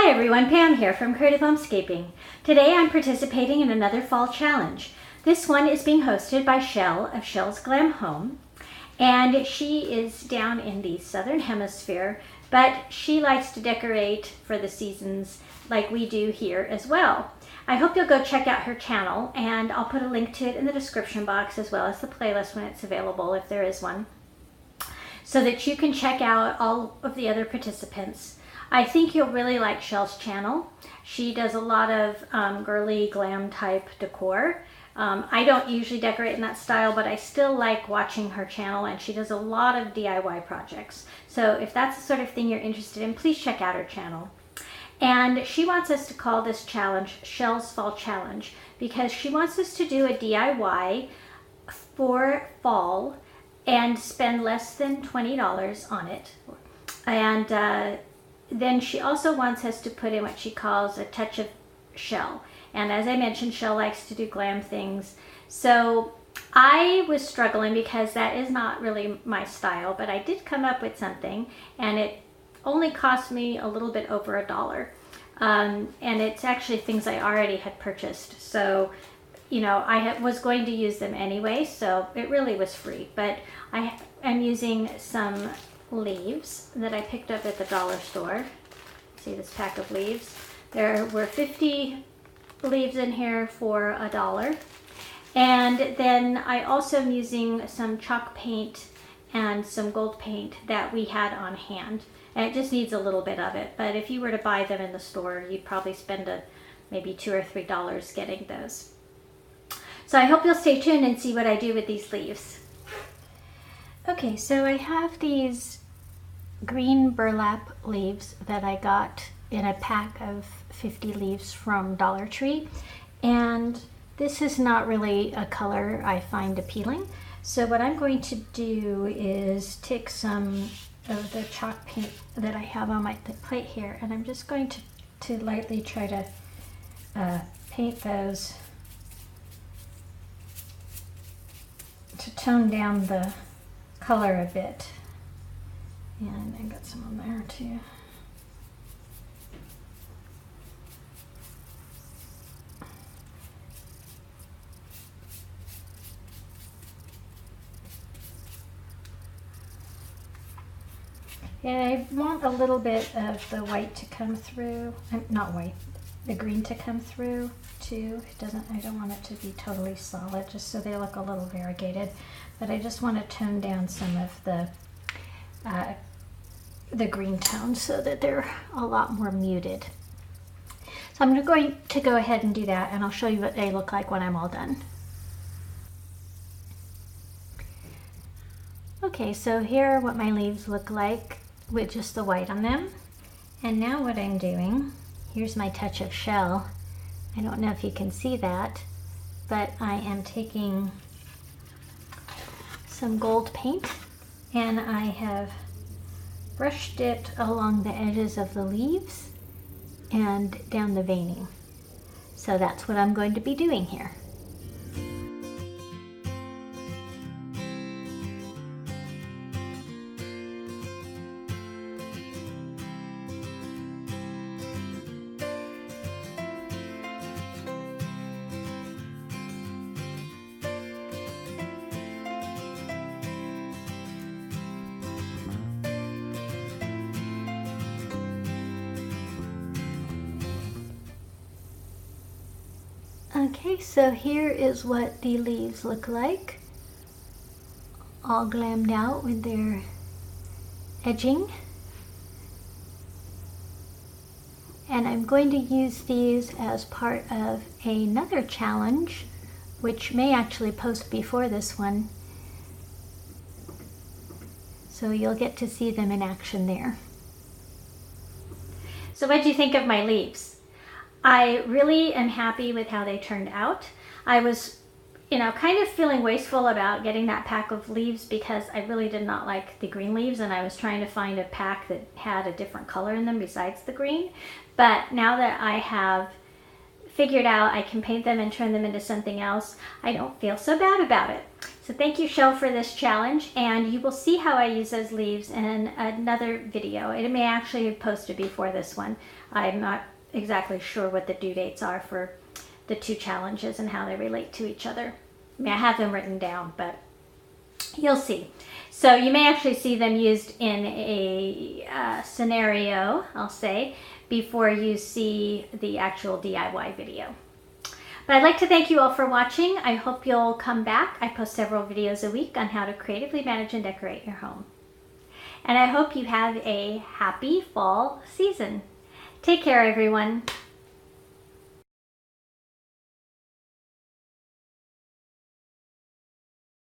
Hi everyone, Pam here from Creative Homescaping. Today I'm participating in another fall challenge. This one is being hosted by Chelles of Chelles Glam Home, and she is down in the southern hemisphere, but she likes to decorate for the seasons like we do here as well. I hope you'll go check out her channel, and I'll put a link to it in the description box as well as the playlist when it's available, if there is one, so that you can check out all of the other participants. I think you'll really like Chelles' channel. She does a lot of girly glam type decor. I don't usually decorate in that style, but I still like watching her channel, and she does a lot of DIY projects. So if that's the sort of thing you're interested in, please check out her channel. And she wants us to call this challenge Chelles Fall Challenge because she wants us to do a DIY for fall and spend less than $20 on it. And then she also wants us to put in what she calls a touch of Chelles. And as I mentioned, Chelles likes to do glam things. So I was struggling because that is not really my style, but I did come up with something, and it only cost me a little bit over $1. And it's actually things I already had purchased. So, you know, I was going to use them anyway, so it really was free. But I am using some leaves that I picked up at the dollar store. See this pack of leaves? There were 50 leaves in here for $1. And then I also am using some chalk paint and some gold paint that we had on hand. And it just needs a little bit of it. But if you were to buy them in the store, you'd probably spend maybe $2 or $3 getting those. So I hope you'll stay tuned and see what I do with these leaves. Okay, so I have these green burlap leaves that I got in a pack of 50 leaves from Dollar Tree, and this is not really a color I find appealing. So what I'm going to do is take some of the chalk paint that I have on my plate here, and I'm just going to lightly try to paint those to tone down the color a bit. And I got some on there too. And I want a little bit of the white to come through, not white, the green to come through too. I don't want it to be totally solid, just so they look a little variegated. But I just want to tone down some of the green tones so that they're a lot more muted. So I'm going to go ahead and do that, and I'll show you what they look like when I'm all done. Okay, so here are what my leaves look like with just the white on them. And now what I'm doing, here's my touch of Chelles. I don't know if you can see that, but I am taking some gold paint, and I have brushed it along the edges of the leaves and down the veining. So that's what I'm going to be doing here. Okay, so here is what the leaves look like, all glammed out with their edging. And I'm going to use these as part of another challenge, which may actually post before this one. So you'll get to see them in action there. So what do you think of my leaves? I really am happy with how they turned out. I was, kind of feeling wasteful about getting that pack of leaves because I really did not like the green leaves, and I was trying to find a pack that had a different color in them besides the green. But now that I have figured out I can paint them and turn them into something else, I don't feel so bad about it. So thank you, Chelles, for this challenge, and you will see how I use those leaves in another video. It may actually have posted before this one. I'm not exactly sure what the due dates are for the two challenges and how they relate to each other. I mean, I have them written down, but you'll see. So you may actually see them used in a scenario, I'll say, before you see the actual DIY video. But I'd like to thank you all for watching. I hope you'll come back. I post several videos a week on how to creatively manage and decorate your home. And I hope you have a happy fall season. Take care, everyone.